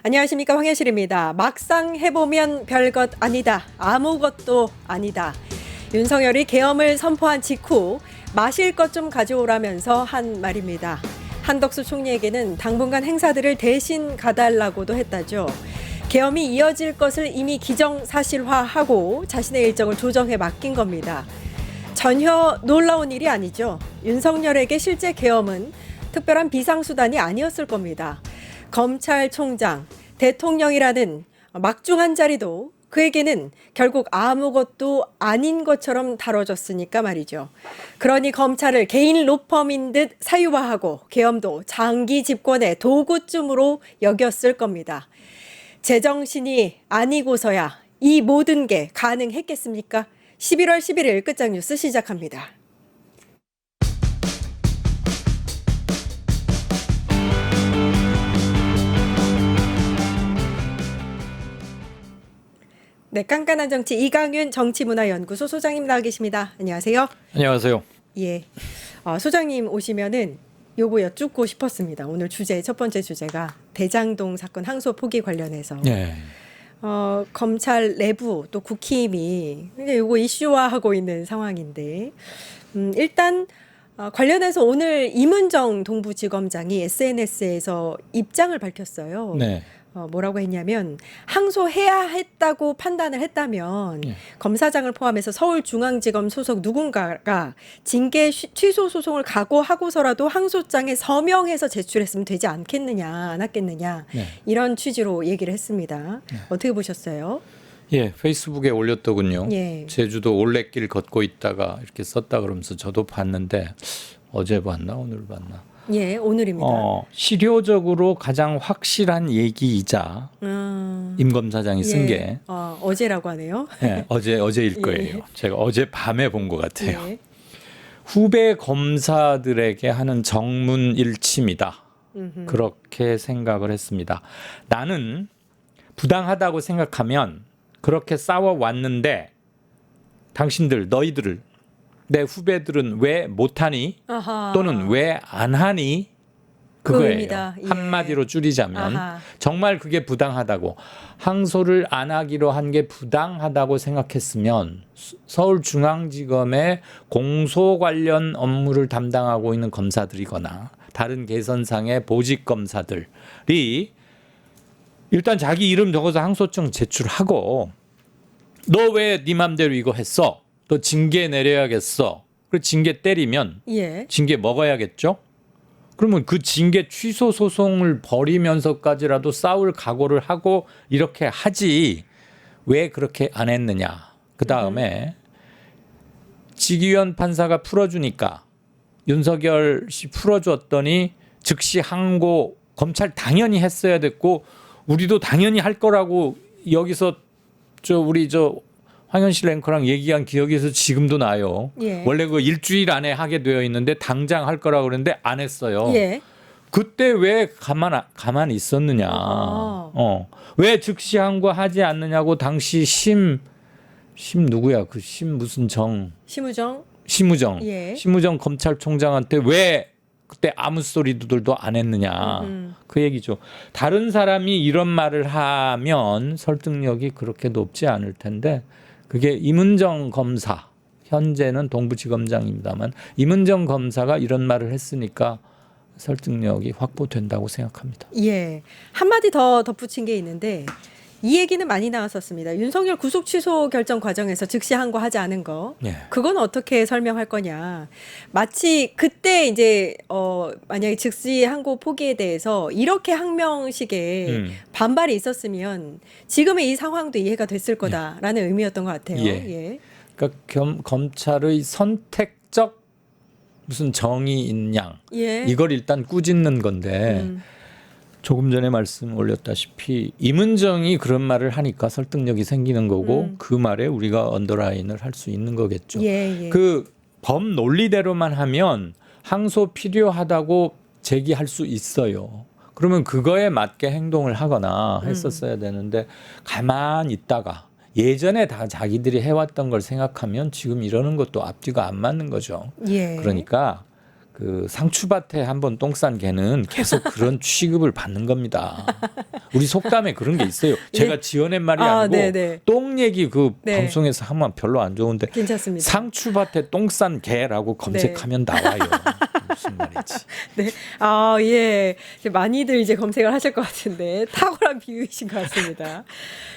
안녕하십니까, 황현실입니다. 막상 해보면 별것 아니다. 아무것도 아니다. 윤석열이 계엄을 선포한 직후 마실 것 좀 가져오라면서 한 말입니다. 한덕수 총리에게는 당분간 행사들을 대신 가달라고도 했다죠. 계엄이 이어질 것을 이미 기정사실화하고 자신의 일정을 조정해 맡긴 겁니다. 전혀 놀라운 일이 아니죠. 윤석열에게 실제 계엄은 특별한 비상수단이 아니었을 겁니다. 검찰총장, 대통령이라는 막중한 자리도 그에게는 결국 아무것도 아닌 것처럼 다뤄졌으니까 말이죠. 그러니 검찰을 개인 로펌인 듯 사유화하고 계엄도 장기 집권의 도구쯤으로 여겼을 겁니다. 제정신이 아니고서야 이 모든 게 가능했겠습니까? 11월 11일 끝장 뉴스 시작합니다. 네, 깐깐한 정치 이강윤 정치문화연구소 소장님 나와 계십니다. 안녕하세요. 안녕하세요. 예, 소장님 오시면은 요거 여쭙고 싶었습니다. 오늘 주제 첫 번째 주제가 대장동 사건 항소 포기 관련해서 네. 검찰 내부 또 국힘이 이제 요거 이슈화하고 있는 상황인데 일단 관련해서 오늘 이문정 동부지검장이 SNS에서 입장을 밝혔어요. 네. 뭐라고 했냐면 항소해야 했다고 판단을 했다면 검사장을 포함해서 서울중앙지검 소속 누군가가 징계 취소 소송을 각오하고서라도 항소장에 서명해서 제출했으면 되지 않았겠느냐 이런 취지로 얘기를 했습니다. 어떻게 보셨어요? 예, 페이스북에 올렸더군요. 예. 제주도 올레길 걷고 있다가 이렇게 썼다 그러면서 저도 봤는데 어제 봤나 오늘 봤나. 예, 오늘입니다. 실효적으로 가장 확실한 얘기이자 임 검사장이 쓴 게 어제라고 하네요. 예, 어제일 거예요. 예. 제가 어제 밤에 본 것 같아요. 예. 후배 검사들에게 하는 정문일침이다. 그렇게 생각을 했습니다. 나는 부당하다고 생각하면 그렇게 싸워왔는데 당신들 너희들을 내 후배들은 왜 못하니 또는 왜 안 하니 그거예요. 그겁니다. 예. 한마디로 줄이자면 아하. 정말 그게 부당하다고 항소를 안 하기로 한 게 부당하다고 생각했으면 서울중앙지검의 공소 관련 업무를 담당하고 있는 검사들이거나 다른 개선상의 보직 검사들이 일단 자기 이름 적어서 항소장 제출하고 너 왜 네 맘대로 이거 했어? 또 징계 내려야겠어. 그리고 징계 때리면 예. 징계 먹어야겠죠? 그러면 그 징계 취소 소송을 벌이면서까지라도 싸울 각오를 하고 이렇게 하지 왜 그렇게 안 했느냐. 그다음에 직위원 판사가 풀어주니까 윤석열 씨 풀어줬더니 즉시 항고 검찰 당연히 했어야 됐고 우리도 당연히 할 거라고 여기서 우리 황현실 앵커랑 얘기한 기억이 있어서 지금도 나요. 예. 원래 그 일주일 안에 하게 되어 있는데 당장 할 거라고 그랬는데 안 했어요. 예. 그때 왜 가만히 있었느냐. 왜 즉시 항고하지 않느냐고 당시 심 누구야? 그 심 무슨 심우정. 예. 심우정 검찰총장한테 왜 그때 아무 소리들도 안 했느냐. 그 얘기죠. 다른 사람이 이런 말을 하면 설득력이 그렇게 높지 않을 텐데 그게 이문정 검사, 현재는 동부지검장입니다만 이문정 검사가 이런 말을 했으니까 설득력이 확보된다고 생각합니다. 예. 한마디 더 덧붙인 게 있는데 이 얘기는 많이 나왔었습니다. 윤석열 구속 취소 결정 과정에서 즉시 항고하지 않은 거. 예. 그건 어떻게 설명할 거냐. 마치 그때 이제 만약에 즉시 항고 포기에 대해서 이렇게 항명식에 반발이 있었으면 지금의 이 상황도 이해가 됐을 거다라는 의미였던 것 같아요. 예. 그러니까 검찰의 선택적 무슨 정의인 양 예. 이걸 일단 꾸짖는 건데 조금 전에 말씀 올렸다시피 이문정이 그런 말을 하니까 설득력이 생기는 거고 그 말에 우리가 언더라인을 할 수 있는 거겠죠. 예. 그 법 논리대로만 하면 항소 필요하다고 제기할 수 있어요. 그러면 그거에 맞게 행동을 하거나 했었어야 되는데 가만히 있다가 예전에 다 자기들이 해왔던 걸 생각하면 지금 이러는 것도 앞뒤가 안 맞는 거죠. 예. 그러니까 그 상추밭에 한번 똥 싼 개는 계속 그런 취급을 받는 겁니다. 우리 속담에 그런 게 있어요. 제가 지어낸 말이 아니고 네네. 똥 얘기 그 네. 방송에서 하면 별로 안 좋은데 괜찮습니다. 상추밭에 똥 싼 개라고 검색하면 나와요. 무슨 말이지? 네. 예. 이제 많이들 이제 검색을 하실 것 같은데 탁월한 비유이신 것 같습니다.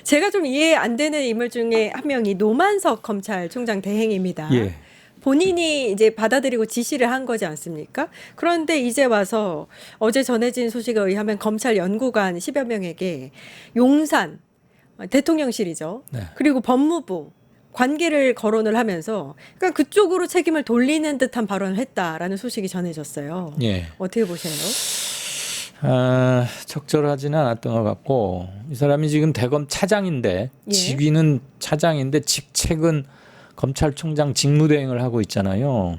제가 좀 이해 안 되는 인물 중에 한 명이 노만석 검찰총장 대행입니다. 예. 본인이 이제 받아들이고 지시를 한 거지 않습니까? 그런데 이제 와서 어제 전해진 소식에 의하면 검찰 연구관 10여 명에게 용산 대통령실이죠. 네. 그리고 법무부 관계를 거론을 하면서 그러니까 그쪽으로 책임을 돌리는 듯한 발언을 했다라는 소식이 전해졌어요. 예. 어떻게 보세요? 적절하지는 않았던 것 같고 이 사람이 지금 대검 차장인데 예. 직위는 차장인데 직책은 검찰총장 직무대행을 하고 있잖아요.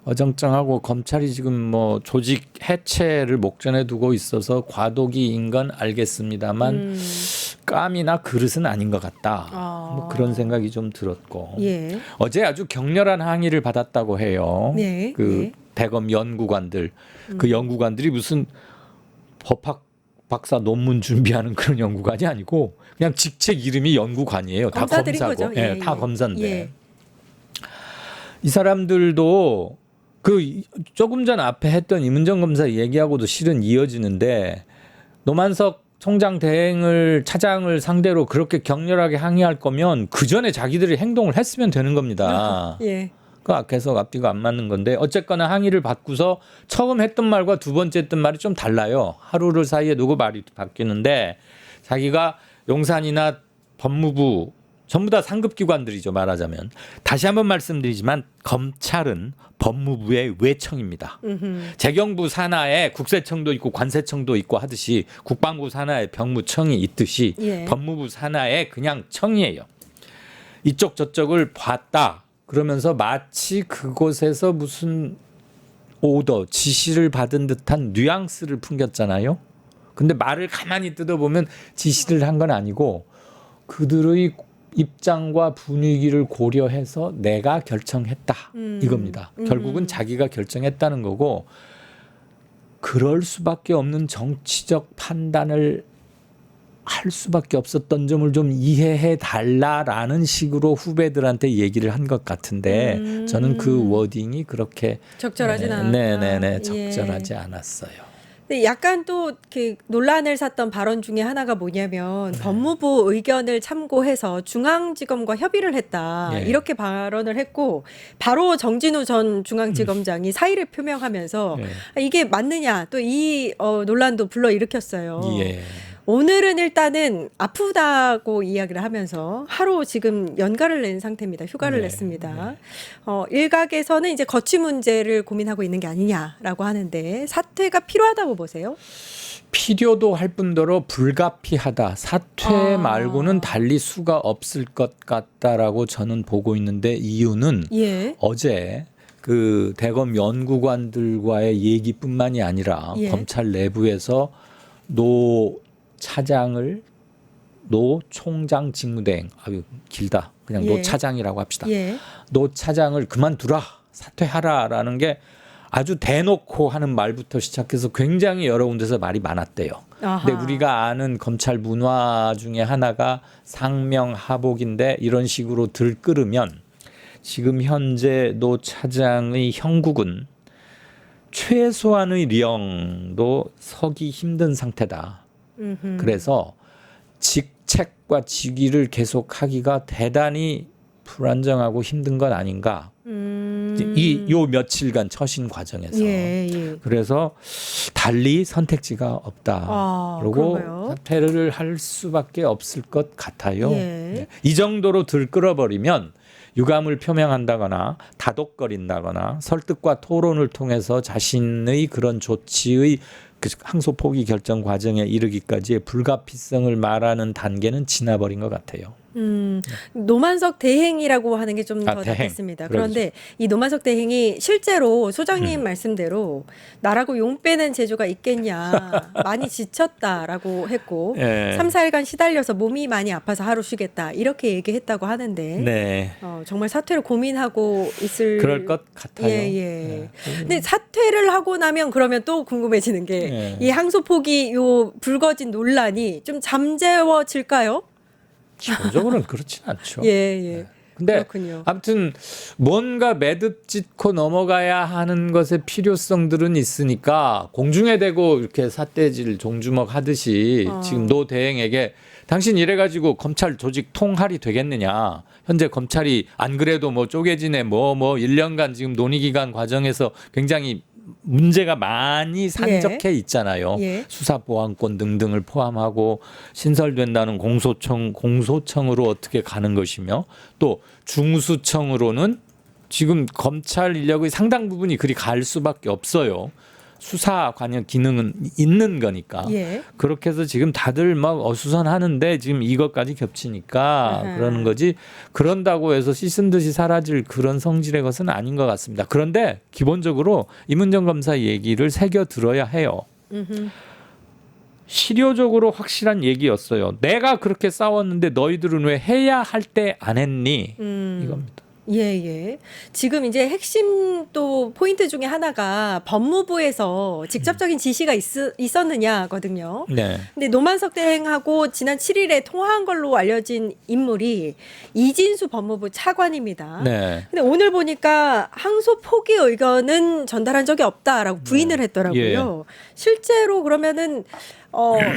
어정쩡하고 검찰이 지금 뭐 조직 해체를 목전에 두고 있어서 과도기인 건 알겠습니다만 깜이나 그릇은 아닌 것 같다. 뭐 그런 생각이 좀 들었고 예. 어제 아주 격렬한 항의를 받았다고 해요. 네. 그 예. 대검 연구관들 그 연구관들이 무슨 법학 박사 논문 준비하는 그런 연구관이 아니고 그냥 직책 이름이 연구관이에요. 다 검사들인 검사고, 거죠. 예, 예, 다 예. 검사인데 예. 이 사람들도 그 조금 전 앞에 했던 임은정 검사 얘기하고도 실은 이어지는데 노만석 총장 대행을 차장을 상대로 그렇게 격렬하게 항의할 거면 그 전에 자기들이 행동을 했으면 되는 겁니다. 예. 그 계속 앞뒤가 안 맞는 건데 어쨌거나 항의를 받고서 처음 했던 말과 두 번째 했던 말이 좀 달라요. 하루 사이에 누구 말이 바뀌는데 자기가 용산이나 법무부 전부 다 상급기관들이죠. 말하자면. 다시 한번 말씀드리지만 검찰은 법무부의 외청입니다. 재경부 산하에 국세청도 있고 관세청도 있고 하듯이 국방부 산하에 병무청이 있듯이 예. 법무부 산하에 그냥 청이에요. 이쪽 저쪽을 봤다. 그러면서 마치 그곳에서 무슨 오더, 지시를 받은 듯한 뉘앙스를 풍겼잖아요. 근데 말을 가만히 뜯어보면 지시를 한 건 아니고 그들의 입장과 분위기를 고려해서 내가 결정했다 이겁니다. 결국은 자기가 결정했다는 거고 그럴 수밖에 없는 정치적 판단을 할 수밖에 없었던 점을 좀 이해해 달라라는 식으로 후배들한테 얘기를 한 것 같은데 저는 그 워딩이 그렇게 적절하진 않았다. 네네네 적절하지 않았어요. 근데 약간 또 그 논란을 샀던 발언 중에 하나가 뭐냐면 법무부 의견을 참고해서 중앙지검과 협의를 했다. 예. 이렇게 발언을 했고 바로 정진우 전 중앙지검장이 사의를 표명하면서 예. 이게 맞느냐 또 이 논란도 불러일으켰어요. 예. 오늘은 일단은 아프다고 이야기를 하면서 하루 지금 연가를 낸 상태입니다. 휴가를 네, 냈습니다. 일각에서는 이제 거취 문제를 고민하고 있는 게 아니냐라고 하는데 사퇴가 필요하다고 보세요? 필요도 할 뿐더러 불가피하다. 사퇴 말고는 달리 수가 없을 것 같다라고 저는 보고 있는데 이유는 예. 어제 그 대검 연구관들과의 얘기뿐만이 아니라 예. 검찰 내부에서 노 총장 직무대행 아유 길다 그냥 예. 노 차장이라고 합시다. 예. 노 차장을 그만두라 사퇴하라라는 게 아주 대놓고 하는 말부터 시작해서 굉장히 여러 군데서 말이 많았대요. 아하. 근데 우리가 아는 검찰 문화 중에 하나가 상명하복인데 이런 식으로 들끓으면 지금 현재 노 차장의 형국은 최소한의 령도 서기 힘든 상태다. 그래서 직책과 직위를 계속하기가 대단히 불안정하고 힘든 건 아닌가. 요 며칠간 처신 과정에서. 예, 예. 그래서 달리 선택지가 없다. 그리고 그런가요? 사퇴를 할 수밖에 없을 것 같아요. 예. 네. 이 정도로 들끓어버리면 유감을 표명한다거나 다독거린다거나 설득과 토론을 통해서 자신의 그런 조치의 그 항소 포기 결정 과정에 이르기까지의 불가피성을 말하는 단계는 지나버린 것 같아요. 노만석 대행이라고 하는 게 좀 더 대행. 낫겠습니다. 그런데 이 노만석 대행이 실제로 소장님 말씀대로 나라고 용 빼는 재주가 있겠냐, 많이 지쳤다라고 했고 예. 3, 4일간 시달려서 몸이 많이 아파서 하루 쉬겠다 이렇게 얘기했다고 하는데 네. 정말 사퇴를 고민하고 있을 그럴 것 같아요. 예. 근데 사퇴를 하고 나면 그러면 또 궁금해지는 게 이 예. 항소 포기 요 불거진 논란이 좀 잠재워질까요? 기본적으로는 그렇진 않죠. 예. 근데 그렇군요. 아무튼 뭔가 매듭 짓고 넘어가야 하는 것의 필요성들은 있으니까 공중에 대고 이렇게 삿대질 종주먹 하듯이 지금 노 대행에게 당신 이래가지고 검찰 조직 통할이 되겠느냐. 현재 검찰이 안 그래도 뭐 쪼개지네 뭐 1년간 지금 논의기간 과정에서 굉장히 문제가 많이 산적해 있잖아요. 예. 수사보안권 등등을 포함하고 신설된다는 공소청으로 어떻게 가는 것이며 또 중수청으로는 지금 검찰 인력의 상당 부분이 그리 갈 수밖에 없어요. 수사 관련 기능은 있는 거니까. 예. 그렇게 해서 지금 다들 막 어수선하는데 지금 이것까지 겹치니까 아하. 그러는 거지. 그런다고 해서 씻은 듯이 사라질 그런 성질의 것은 아닌 것 같습니다. 그런데 기본적으로 이문정 검사 얘기를 새겨 들어야 해요. 실효적으로 확실한 얘기였어요. 내가 그렇게 싸웠는데 너희들은 왜 해야 할 때 안 했니? 이겁니다. 예. 지금 이제 핵심 또 포인트 중에 하나가 법무부에서 직접적인 지시가 있었느냐거든요. 네. 근데 노만석 대행하고 지난 7일에 통화한 걸로 알려진 인물이 이진수 법무부 차관입니다. 네. 근데 오늘 보니까 항소 포기 의견은 전달한 적이 없다라고 부인을 했더라고요. 예. 실제로 그러면은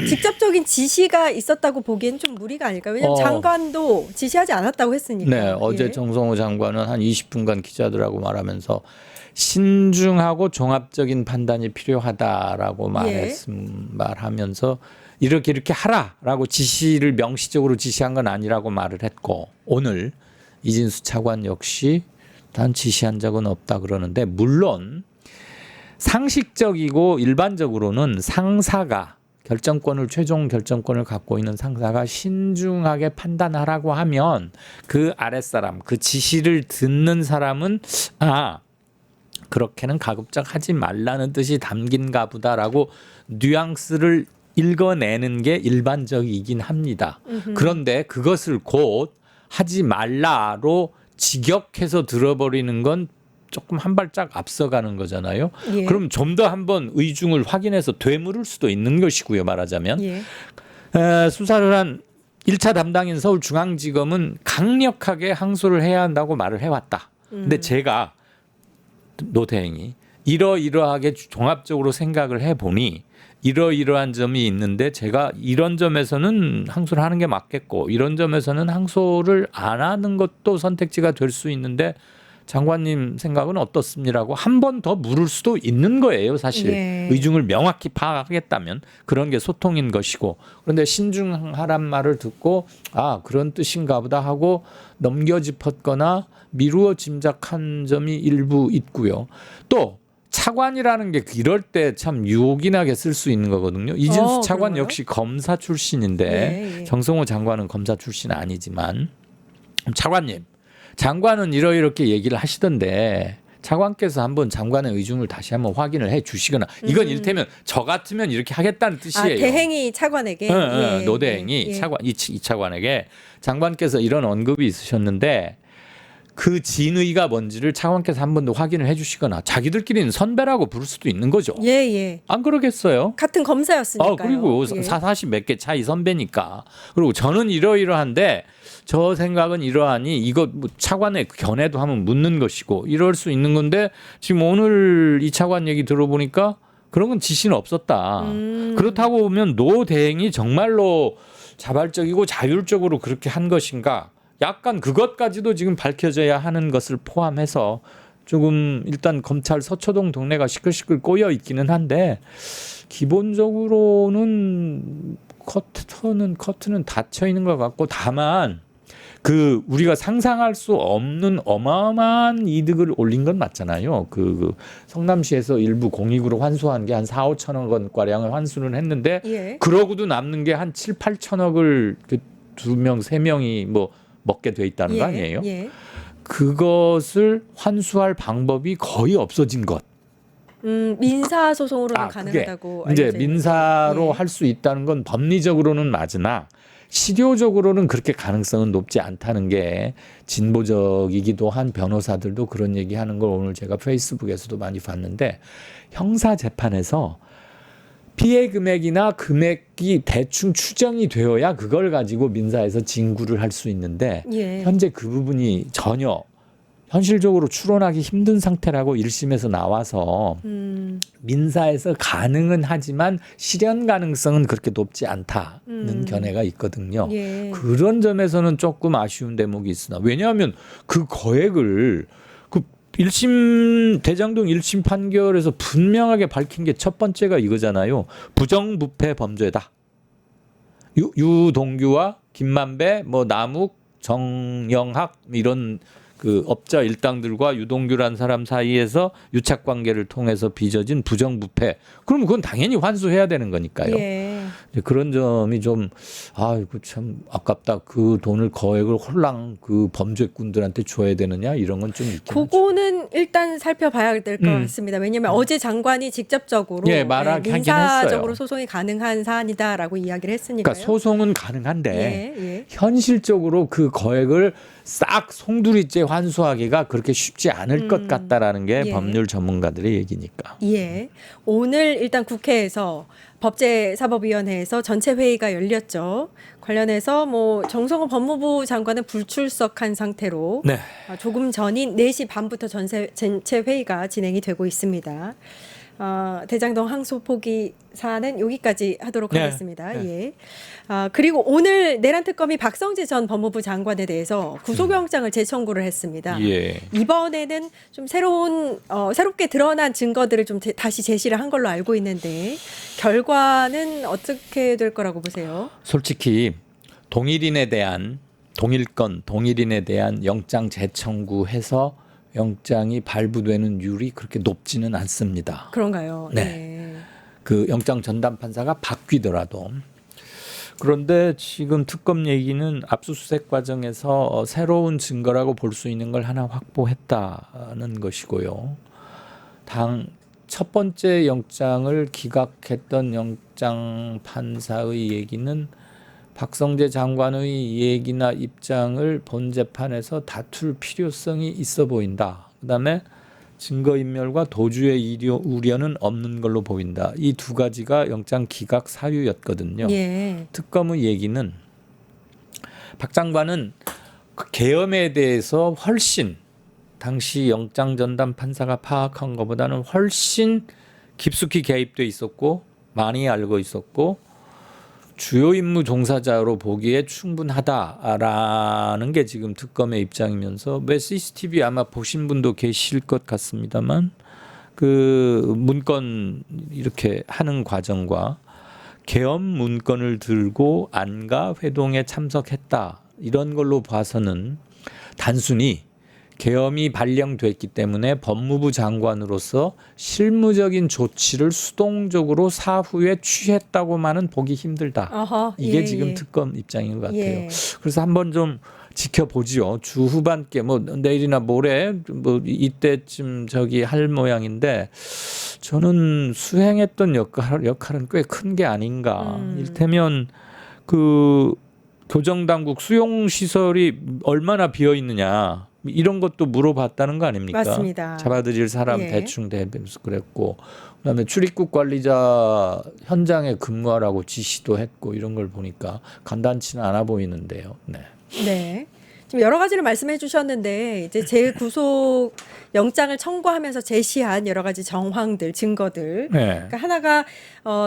직접적인 지시가 있었다고 보기엔 좀 무리가 아닐까요? 왜냐하면 장관도 지시하지 않았다고 했으니까. 네, 어제 예. 정성호 장관은 한 20분간 기자들하고 말하면서 신중하고 종합적인 판단이 필요하다라고 말하면서 이렇게 하라라고 지시를 명시적으로 지시한 건 아니라고 말을 했고 오늘 이진수 차관 역시 단 지시한 적은 없다 그러는데 물론 상식적이고 일반적으로는 상사가 최종 결정권을 갖고 있는 상사가 신중하게 판단하라고 하면 그 아랫사람, 그 지시를 듣는 사람은 그렇게는 가급적 하지 말라는 뜻이 담긴가 보다라고 뉘앙스를 읽어내는 게 일반적이긴 합니다. 그런데 그것을 곧 하지 말라로 직역해서 들어버리는 건 조금 한 발짝 앞서가는 거잖아요. 예. 그럼 좀 더 한번 의중을 확인해서 되물을 수도 있는 것이고요. 말하자면. 예. 수사를 한 1차 담당인 서울중앙지검은 강력하게 항소를 해야 한다고 말을 해왔다. 근데 제가 노 대행이 이러이러하게 종합적으로 생각을 해보니 이러이러한 점이 있는데 제가 이런 점에서는 항소를 하는 게 맞겠고 이런 점에서는 항소를 안 하는 것도 선택지가 될 수 있는데 장관님 생각은 어떻습니다라고 한 번 더 물을 수도 있는 거예요. 사실 예. 의중을 명확히 파악하겠다면 그런 게 소통인 것이고 그런데 신중하란 말을 듣고 그런 뜻인가 보다 하고 넘겨짚었거나 미루어 짐작한 점이 일부 있고요. 또 차관이라는 게 이럴 때 참 유혹이 나게 쓸 수 있는 거거든요. 이진수 차관 그런가요? 역시 검사 출신인데 예. 정성호 장관은 검사 출신 아니지만 차관님 장관은 이렇게 얘기를 하시던데 차관께서 한번 장관의 의중을 다시 한번 확인을 해 주시거나 이건 이를테면 저 같으면 이렇게 하겠다는 뜻이에요. 대행이 차관에게 노 대행이 차관 이 차관에게 장관께서 이런 언급이 있으셨는데 그 진의가 뭔지를 차관께서 한 번 더 확인을 해 주시거나 자기들끼리는 선배라고 부를 수도 있는 거죠. 예. 안 그러겠어요? 같은 검사였으니까요. 그리고 40 몇 개 차이 선배니까. 그리고 저는 이러이러한데 저 생각은 이러하니 이거 뭐 차관의 견해도 한번 묻는 것이고 이럴 수 있는 건데 지금 오늘 이 차관 얘기 들어보니까 그런 건 지시는 없었다. 그렇다고 보면 노 대행이 정말로 자발적이고 자율적으로 그렇게 한 것인가? 약간 그것까지도 지금 밝혀져야 하는 것을 포함해서 조금 일단 검찰 서초동 동네가 시끌시끌 꼬여 있기는 한데 기본적으로는 커트는 닫혀 있는 것 같고 다만 우리가 상상할 수 없는 어마어마한 이득을 올린 건 맞잖아요. 성남시에서 일부 공익으로 환수한 게 한 4, 5천억 원 가량을 환수를 했는데 예. 그러고도 남는 게 한 7, 8천억을 2명, 3명이 뭐 먹게 돼 있다는 거 아니에요? 예. 그것을 환수할 방법이 거의 없어진 것. 민사 소송으로는 그게 가능하다고 이제 알려져 민사로 있는데. 할 수 있다는 건 법리적으로는 맞으나 실효적으로는 그렇게 가능성은 높지 않다는 게 진보적이기도 한 변호사들도 그런 얘기하는 걸 오늘 제가 페이스북에서도 많이 봤는데 형사 재판에서 피해 금액이나 금액이 대충 추정이 되어야 그걸 가지고 민사에서 징구를 할 수 있는데 예. 현재 그 부분이 전혀 현실적으로 추론하기 힘든 상태라고 1심에서 나와서 민사에서 가능은 하지만 실현 가능성은 그렇게 높지 않다는 견해가 있거든요. 예. 그런 점에서는 조금 아쉬운 대목이 있으나 왜냐하면 그 거액을 그 1심 대장동 1심 판결에서 분명하게 밝힌 게 첫 번째가 이거잖아요. 부정부패 범죄다. 유동규와 김만배, 뭐 남욱, 정영학 이런 그 업자 일당들과 유동규란 사람 사이에서 유착 관계를 통해서 빚어진 부정부패. 그러면 그건 당연히 환수해야 되는 거니까요. 예. 그런 점이 좀 아이고 참 아깝다. 그 돈을 거액을 홀랑 그 범죄꾼들한테 줘야 되느냐 이런 건 좀 있긴 하죠. 그거는 일단 살펴봐야 될 것 같습니다. 왜냐하면 어제 장관이 직접적으로 예, 말하긴 민사적으로 했어요. 소송이 가능한 사안이다라고 이야기를 했으니까요. 그러니까 소송은 가능한데 예. 현실적으로 그 거액을 싹 송두리째 환수하기가 그렇게 쉽지 않을 것 같다라는 게 예. 법률 전문가들의 얘기니까. 예. 오늘 일단 국회에서 법제사법위원회에서 전체 회의가 열렸죠. 관련해서 뭐 정성호 법무부 장관은 불출석한 상태로 네. 조금 전인 4시 반부터 전체 회의가 진행이 되고 있습니다. 대장동 항소 포기 사안은 여기까지 하도록 네. 하겠습니다. 예. 그리고 오늘 내란 특검이 박성재 전 법무부 장관에 대해서 구속영장을 재청구를 했습니다. 예. 이번에는 좀 새롭게 드러난 증거들을 좀 다시 제시를 한 걸로 알고 있는데 결과는 어떻게 될 거라고 보세요? 솔직히 동일인에 대한 동일인에 대한 영장 재청구해서 영장이 발부되는 율이 그렇게 높지는 않습니다. 그런가요? 네. 예. 그 영장 전담 판사가 바뀌더라도. 그런데 지금 특검 얘기는 압수수색 과정에서 새로운 증거라고 볼 수 있는 걸 하나 확보했다는 것이고요. 첫 번째 영장을 기각했던 영장 판사의 얘기는 박성재 장관의 얘기나 입장을 본 재판에서 다툴 필요성이 있어 보인다. 그다음에 증거인멸과 도주의 우려는 없는 걸로 보인다. 이 두 가지가 영장 기각 사유였거든요. 예. 특검의 얘기는 박 장관은 그 계엄에 대해서 훨씬 당시 영장 전담 판사가 파악한 것보다는 훨씬 깊숙이 개입돼 있었고 많이 알고 있었고 주요 임무 종사자로 보기에 충분하다라는 게 지금 특검의 입장이면서 왜 CCTV 아마 보신 분도 계실 것 같습니다만 그 문건 이렇게 하는 과정과 계엄 문건을 들고 안가 회동에 참석했다 이런 걸로 봐서는 단순히 계엄이 발령됐기 때문에 법무부 장관으로서 실무적인 조치를 수동적으로 사후에 취했다고만은 보기 힘들다. 어허, 이게 예, 지금 예. 특검 입장인 것 같아요. 예. 그래서 한번 좀 지켜보지요. 주 후반께 뭐 내일이나 모레 뭐 이때쯤 할 모양인데 저는 수행했던 역할은 꽤 큰 게 아닌가. 이를테면 그 교정당국 수용 시설이 얼마나 비어 있느냐. 이런 것도 물어봤다는 거 아닙니까? 맞습니다. 잡아들일 사람 예. 대충 대면서 그랬고 그다음에 출입국 관리자 현장에 근무하라고 지시도 했고 이런 걸 보니까 간단치는 않아 보이는데요. 네. 네. 지금 여러 가지를 말씀해 주셨는데 이제 재구속 영장을 청구하면서 제시한 여러 가지 정황들, 증거들. 네. 그러니까 하나가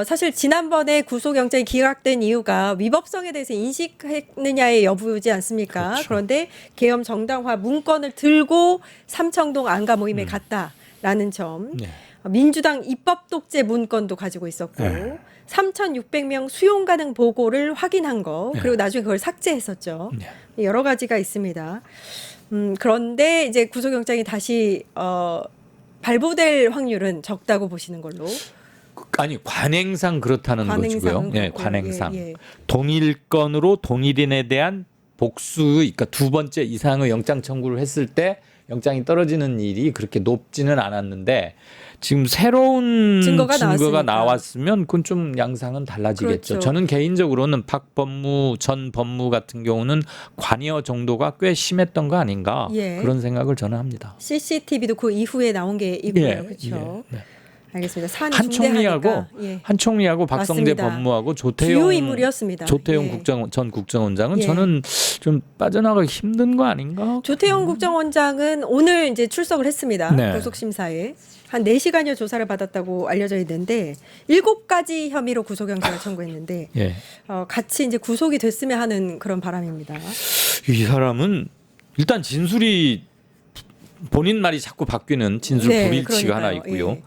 사실 지난번에 구속영장이 기각된 이유가 위법성에 대해서 인식했느냐의 여부지 않습니까? 그렇죠. 그런데 계엄 정당화 문건을 들고 삼청동 안가 모임에 갔다라는 점. 네. 민주당 입법 독재 문건도 가지고 있었고 네. 3,600명 수용 가능 보고를 확인한 거 네. 그리고 나중에 그걸 삭제했었죠. 네. 여러 가지가 있습니다. 그런데 이제 구속영장이 다시 발부될 확률은 적다고 보시는 걸로. 아니 관행상 그렇다는 거고요. 예, 예, 관행상 예, 예. 동일 건으로 동일인에 대한 복수, 그러니까 두 번째 이상의 영장 청구를 했을 때 영장이 떨어지는 일이 그렇게 높지는 않았는데 지금 새로운 증거가 나왔으니까. 나왔으면 그건 좀 양상은 달라지겠죠. 그렇죠. 저는 개인적으로는 박 법무 전 법무 같은 경우는 관여 정도가 꽤 심했던 거 아닌가 예. 그런 생각을 저는 합니다. CCTV도 그 이후에 나온 게 있고요. 예, 그렇죠. 예, 네. 알겠습니다. 산 한 총리하고 중대하니까. 예. 한 총리하고 박성재 맞습니다. 법무하고 주요 인물이었습니다. 조태용 예. 전 국정원장은 예. 저는 좀 빠져나가기 힘든 거 아닌가? 조태용 국정원장은 오늘 이제 출석을 했습니다. 네. 구속심사에. 한 4시간여 조사를 받았다고 알려져 있는데 7가지 혐의로 구속영장을 청구했는데 예. 같이 이제 구속이 됐으면 하는 그런 바람입니다. 이 사람은 일단 진술이 본인 말이 자꾸 바뀌는 진술 네, 불일치가 그러니까요. 하나 있고요. 예.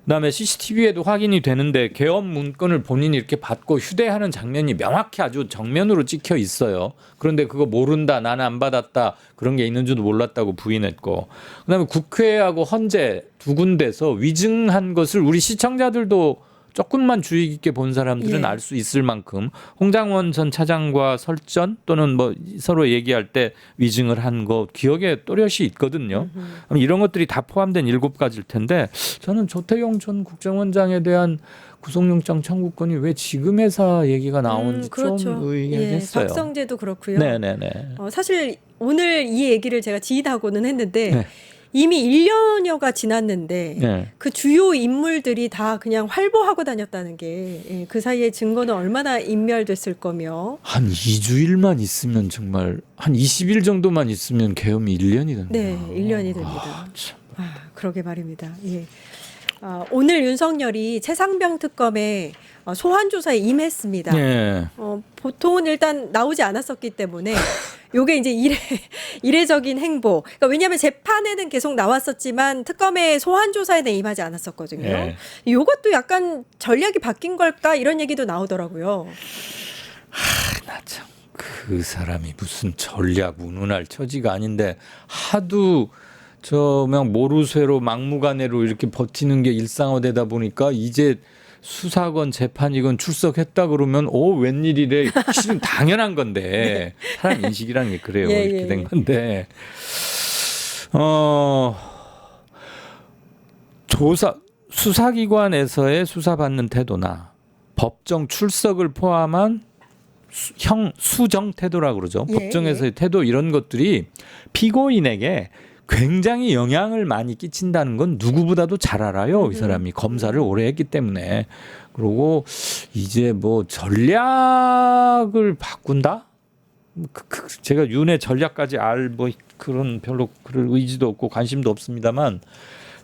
그다음에 CCTV에도 확인이 되는데 계엄 문건을 본인이 이렇게 받고 휴대하는 장면이 명확히 아주 정면으로 찍혀 있어요. 그런데 그거 모른다, 나는 안 받았다 그런 게 있는 줄도 몰랐다고 부인했고, 그다음에 국회하고 헌재 두 군데서 위증한 것을 우리 시청자들도 조금만 주의 깊게 본 사람들은 예. 알 수 있을 만큼 홍장원 전 차장과 설전 또는 뭐 서로 얘기할 때 위증을 한 거 기억에 또렷이 있거든요. 그럼 이런 것들이 다 포함된 7가지일 텐데 저는 조태용 전 국정원장에 대한 구속영장 청구권이 왜 지금에서 얘기가 나온지 그렇죠. 좀 의아했어요. 박성재도 그렇고요. 네네네. 사실 오늘 이 얘기를 제가 지인하고는 했는데 네. 이미 1년여가 지났는데 네. 그 주요 인물들이 다 그냥 활보하고 다녔다는 게 그 사이에 증거는 얼마나 인멸됐을 거며. 한 2주일만 있으면 정말 한 20일 정도만 있으면 계엄이 1년이 됩니다. 네, 1년이 됩니다. 아, 참. 그러게 말입니다. 예. 오늘 윤석열이 최상병 특검에 소환 조사에 임했습니다. 예. 보통은 일단 나오지 않았었기 때문에 요게 이제 이례적인 행보. 그러니까 왜냐하면 재판에는 계속 나왔었지만 특검의 소환 조사에는 임하지 않았었거든요. 예. 요것도 약간 전략이 바뀐 걸까 이런 얘기도 나오더라고요. 나 참 그 사람이 무슨 전략 운운할 처지가 아닌데 하도 저 그냥 모르쇠로 막무가내로 이렇게 버티는 게 일상화되다 보니까 이제 수사건 재판이건 출석했다 그러면 웬일이래. 실은 당연한 건데 사람 인식이라는 게 그래요. 예, 이렇게 예, 된 예. 건데 수사기관에서의 수사받는 태도나 법정 출석을 포함한 수정 태도라고 그러죠. 예, 법정에서의 태도 이런 것들이 피고인에게 굉장히 영향을 많이 끼친다는 건 누구보다도 잘 알아요. 이 사람이 검사를 오래 했기 때문에. 그리고 이제 뭐 전략을 바꾼다? 제가 윤의 전략까지 뭐 그런 별로 그럴 의지도 없고 관심도 없습니다만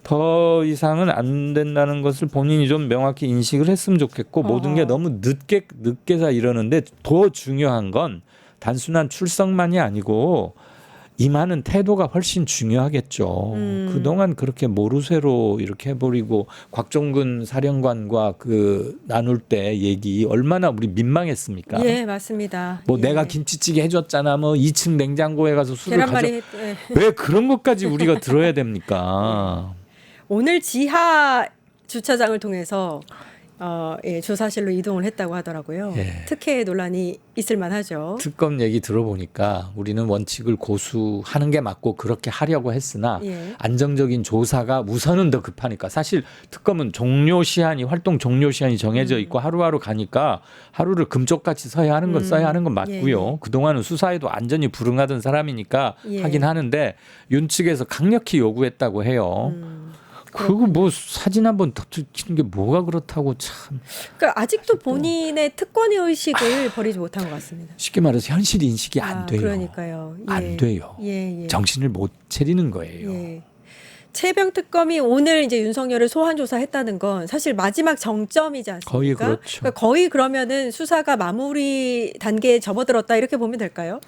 더 이상은 안 된다는 것을 본인이 좀 명확히 인식을 했으면 좋겠고 모든 게 너무 늦게서 이러는데 더 중요한 건 단순한 출석만이 아니고 임하는 태도가 훨씬 중요하겠죠. 그동안 그렇게 모르쇠로 이렇게 해버리고 곽종근 사령관과 그 나눌 때 얘기 얼마나 우리 민망했습니까? 예, 맞습니다. 뭐 예. 내가 김치찌개 해줬잖아. 뭐 2층 냉장고에 가서 술을 계란말이 왜 그런 것까지 우리가 들어야 됩니까? 오늘 지하 주차장을 통해서 조사실로 이동을 했다고 하더라고요. 예. 특혜 논란이 있을 만하죠. 특검 얘기 들어보니까 우리는 원칙을 고수하는 게 맞고 그렇게 하려고 했으나 예. 안정적인 조사가 우선은 더 급하니까 사실 특검은 활동 종료 시한이 정해져 있고 하루하루 가니까 하루를 금쪽같이 써야 하는 건 맞고요. 예. 그동안은 수사에도 안전히 불응하던 사람이니까 예. 하긴 하는데 윤 측에서 강력히 요구했다고 해요. 그거 뭐 사진 한번 더 찍히는 게 뭐가 그렇다고 참. 그러니까 아직도 본인의 특권의 의식을 버리지 못한 것 같습니다. 쉽게 말해서 현실 인식이 안 돼요. 그러니까요. 예. 안 돼요. 예, 예. 정신을 못 차리는 거예요. 예. 최병 특검이 오늘 이제 윤석열을 소환 조사했다는 건 사실 마지막 정점이지 않습니까? 거의 그렇죠. 그러니까 거의 그러면은 수사가 마무리 단계에 접어들었다 이렇게 보면 될까요?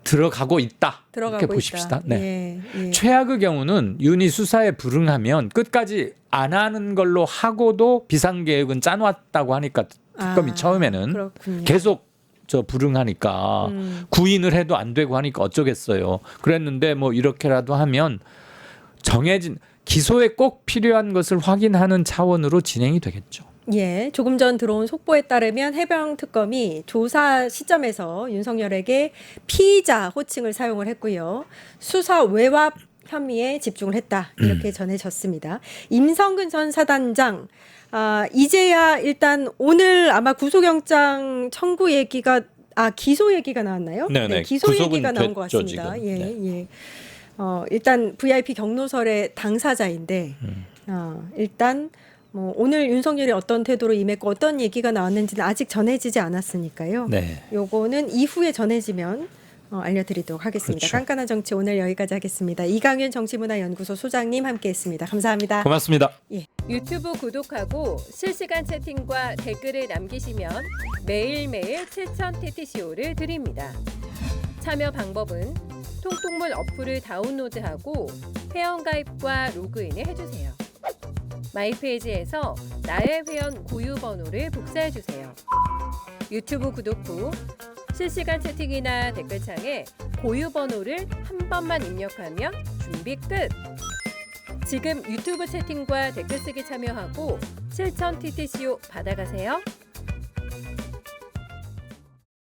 들어가고 있다. 들어가고 이렇게 보십시다. 있다. 네. 예, 예. 최악의 경우는 윤이 수사에 불응하면 끝까지 안 하는 걸로 하고도 비상계획은 짜놨다고 하니까 특검이 처음에는 그렇군요. 계속 불응하니까 구인을 해도 안 되고 하니까 어쩌겠어요. 그랬는데 뭐 이렇게라도 하면 정해진 기소에 꼭 필요한 것을 확인하는 차원으로 진행이 되겠죠. 예, 조금 전 들어온 속보에 따르면 해병 특검이 조사 시점에서 윤석열에게 피의자 호칭을 사용을 했고요. 수사 외압 혐의에 집중을 했다. 이렇게 전해졌습니다. 임성근 전 사단장, 이제야 일단 오늘 아마 구속영장 청구 얘기가, 기소 얘기가 나왔나요? 네네. 기소 구속은 얘기가 나온 것 됐죠, 같습니다. 지금. 예, 네. 예. 일단 VIP 경로설의 당사자인데, 일단 뭐 오늘 윤석열이 어떤 태도로 임했고 어떤 얘기가 나왔는지는 아직 전해지지 않았으니까요. 네. 요거는 이후에 전해지면 알려드리도록 하겠습니다. 그렇죠. 깐깐한 정치 오늘 여기까지 하겠습니다. 이강윤 정치문화연구소 소장님 함께했습니다. 감사합니다. 고맙습니다. 유튜브 구독하고 실시간 채팅과 댓글을 남기시면 매일매일 7,000TTCO를 드립니다. 참여 방법은 통통물 어플을 다운로드하고 회원가입과 로그인을 해주세요. 마이페이지에서 나의 회원 고유 번호를 복사해주세요. 유튜브 구독 후 실시간 채팅이나 댓글창에 고유 번호를 한 번만 입력하면 준비 끝! 지금 유튜브 채팅과 댓글 쓰기 참여하고 7,000TTCO 받아가세요.